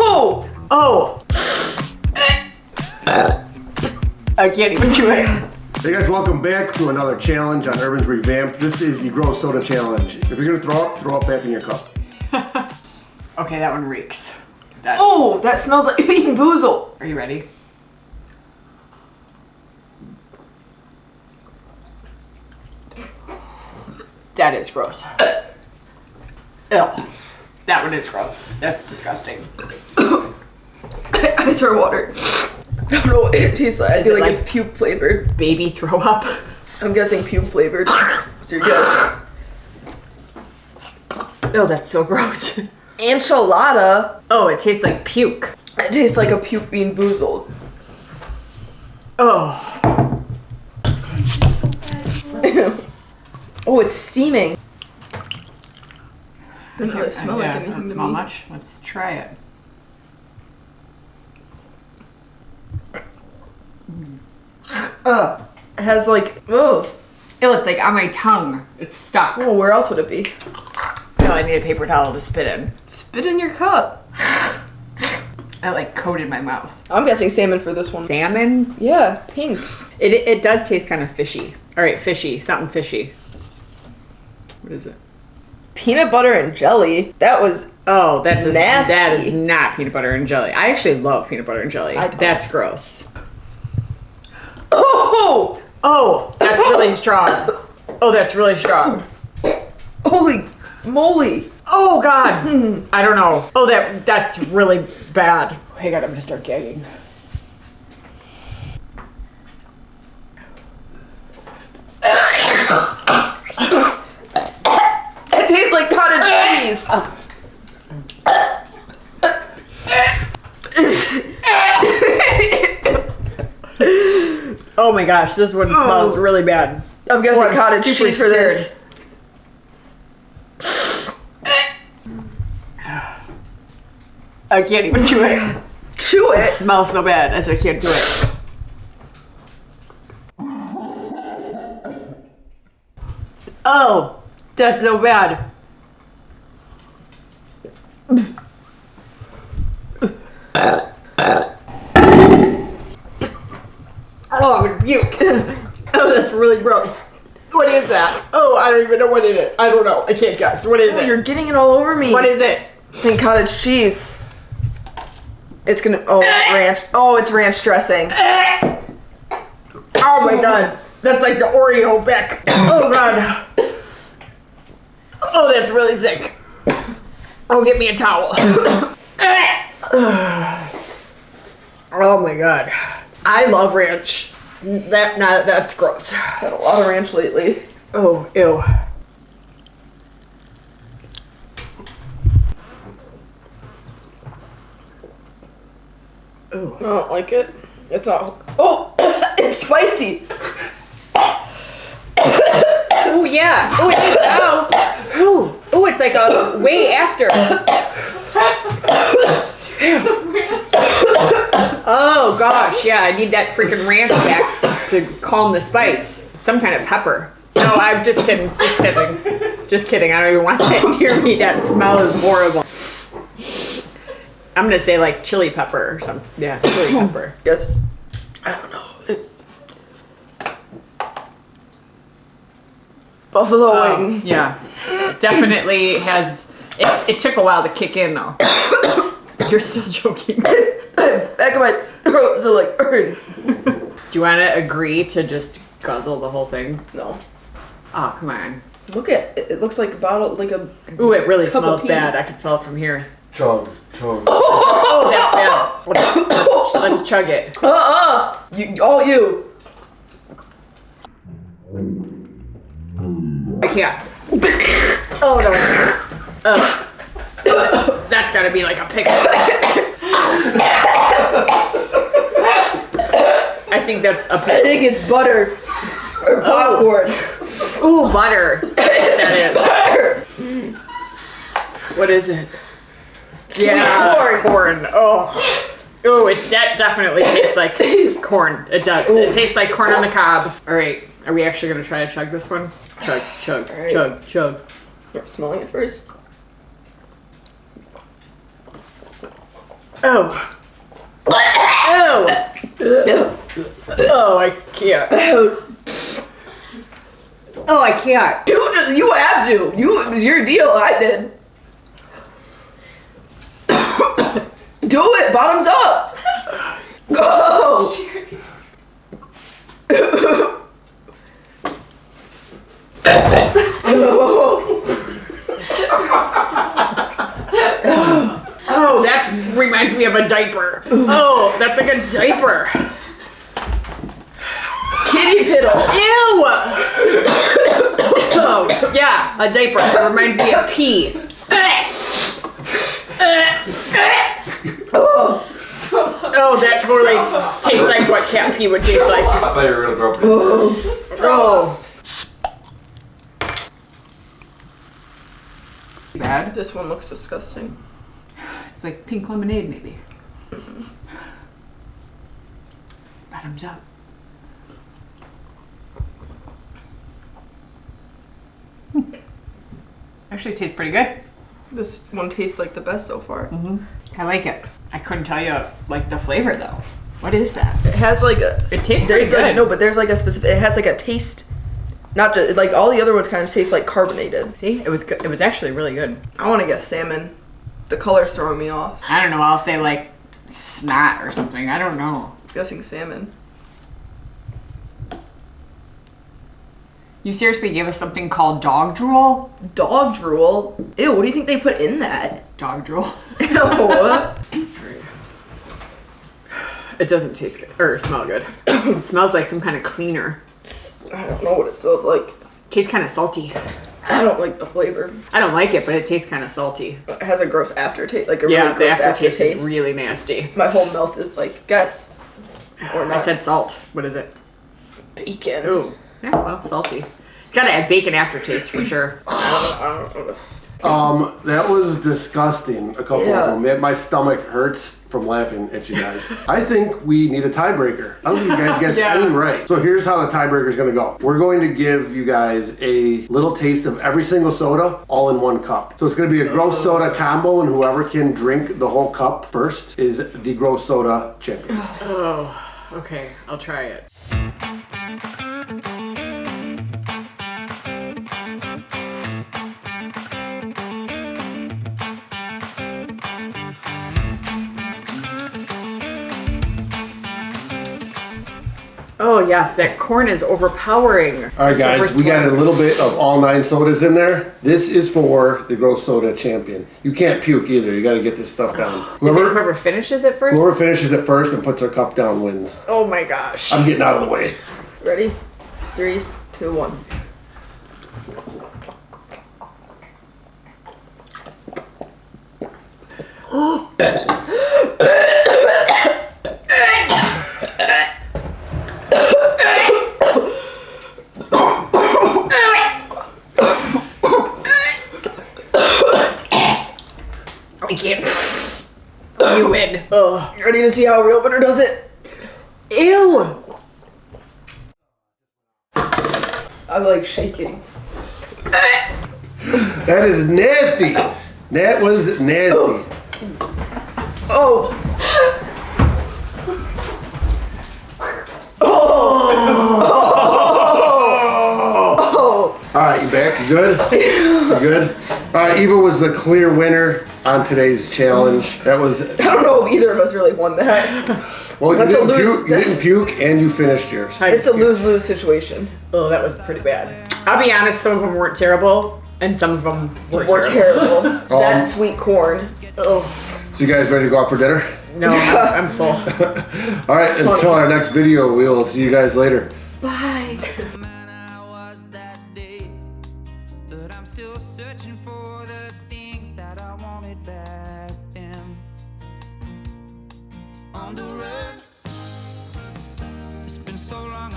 Oh! Oh! I can't even do it. Hey guys, welcome back to another challenge on Urban's Revamped. This is the Gross Soda Challenge. If you're gonna throw up back in your cup. Okay, that one reeks. Oh, that smells like bean boozled. Are you ready? That is gross. Ew. That one is gross. That's disgusting. I throw water. I don't know what it tastes like. I feel like it's puke flavored. Baby throw up. I'm guessing puke flavored. What's your guess? Oh, that's so gross. Enchilada. Oh, it tastes like puke. It tastes like a puke bean boozled. Oh. Oh, it's steaming. Doesn't really smell like anything Doesn't to smell me. much. Let's try it. It has like, oh. Ew, it's like on my tongue. It's stuck. Oh, where else would it be? No, I need a paper towel to spit in. Spit in your cup. I like coated my mouth. I'm guessing salmon for this one. Salmon? Yeah, pink. It does taste kind of fishy. All right, fishy. Something fishy. What is it? Peanut butter and jelly. That was Oh, that's nasty. That is not peanut butter and jelly. I actually love peanut butter and jelly. I don't. That's gross. oh, Oh, that's really strong. Oh, that's really strong. holy moly. Oh God. I don't know. Oh, that's really bad. Hey God, I'm gonna start gagging. It tastes like cottage cheese. Oh my gosh, this one smells really bad. I'm guessing Oh, I'm cottage super cheese for this. I can't even do it. Chew It it. smells so bad as I can't do it. Oh, that's so bad. Oh, I'm gonna puke. Oh, that's really gross. What is that? Oh, I don't even know what it is. I don't know. I can't guess. What is Oh, it? you're getting it all over me. What is it? I think cottage cheese. It's gonna, oh, ranch. Oh, it's ranch dressing. Oh my God. That's like the Oreo back. Oh God. Oh, that's really sick. Oh, get me a towel. Oh my God. I love ranch. That's gross. Had a lot of ranch lately. Oh, ew. Ooh. I don't like it. It's not. Oh, it's spicy. Ooh, yeah. Ooh, it's, oh. Ooh, it's like a way after. Oh gosh, yeah, I need that freaking ranch back to calm the spice. Some kind of pepper. No, I'm just kidding. Just kidding. Just kidding. I don't even want that near me. That smell is horrible. I'm gonna say like chili pepper or something. Yeah, chili pepper. Yes. I don't know. Buffalo wing. Yeah, definitely has. It took a while to kick in though. You're still joking. Back of my throat so like hurts. Do you want to agree to just guzzle the whole thing? No. Oh, come on. Look at it. It looks like a bottle, like a. Ooh, it really Cup of smells tea. bad. I can smell it from here. Chug. Oh, that's bad. Let's chug it. You, all you. I can't. Oh no. That's gotta be like a pickle. I think that's a I pickle. think it's butter or popcorn. Ooh, butter. That is. What is it? Sweet corn. Oh. Ooh, that definitely tastes like corn. It does. It tastes like corn on the cob. All right, are we actually gonna try to chug this one? Chug, chug, All right. chug, chug. You're smelling it first. Oh. Oh. Oh, I can't. Oh, I can't. You have to. It was your deal. I did. Do it. Bottoms up. Go. Cheers. Oh, that reminds me of a diaper. Oh, that's like a diaper. Kitty piddle. Ew! Oh, yeah, a diaper. It reminds me of pee. Oh, that totally tastes like what cat pee would taste like. I thought you were gonna throw up. Oh. Bad? This one looks disgusting. It's like pink lemonade, maybe. Bottoms up. Actually tastes pretty good. This one tastes like the best so far. I like it. I couldn't tell you like the flavor though. What is that? It has like a. It tastes there's pretty like, good. no, but there's like a specific. It has like a taste. Not just like all the other ones kind of taste like carbonated. See, it was good. It was actually really good. I want to get salmon. The color's throwing me off. I don't know. I'll say like snot or something. I don't know. I'm guessing salmon. You seriously gave us something called dog drool? Dog drool. Ew. What do you think they put in that? Dog drool. Ew. It doesn't taste good or smell good. It smells like some kind of cleaner. I don't know what it smells like. Tastes kind of salty. I don't like the flavor. I don't like it, but it tastes kind of salty. It has a gross aftertaste, like a Yeah, really the gross aftertaste aftertaste. is really nasty. My whole mouth is like, guess. Or I not. said salt. What is it? Bacon. Ooh. Yeah, well, salty. It's got a bacon aftertaste for sure. I don't know. That was disgusting. A couple Yeah. of them. My stomach hurts from laughing at you guys. I think we need a tiebreaker. I don't think you guys guessed Yeah. any right. So here's how the tiebreaker is going to go. We're going to give you guys a little taste of every single soda all in one cup. So it's going to be a gross soda combo, and whoever can drink the whole cup first is the gross soda champion. Oh, okay. I'll try it. Oh yes, that corn is overpowering. All right, guys, we got a little bit of all 9 sodas in there. This is for the gross soda champion. You can't puke either. You got to get this stuff down. Is it whoever finishes it first? Whoever finishes it first and puts their cup down wins. Oh my gosh. I'm getting out of the way. Ready? 3, 2, 1. I can't. You win. Oh. You ready to see how a real winner does it? Ew. I'm like shaking. That is nasty. That was nasty. Oh. All right, you back? You good? You good? All right, Eva was the clear winner on today's challenge. That was. I don't know if either of us really won that. Well, you That's a didn't, lose- puke, you didn't puke and you finished yours. It's a lose-lose situation. Oh, that was pretty bad. I'll be honest, some of them weren't terrible, and some of them were We're terrible. terrible. That sweet corn. Oh, So you guys ready to go out for dinner? no, I'm full. All right, until our next video, we will see you guys later. Bye. But I'm still searching for the things that I wanted back then. On the run, it's been so long.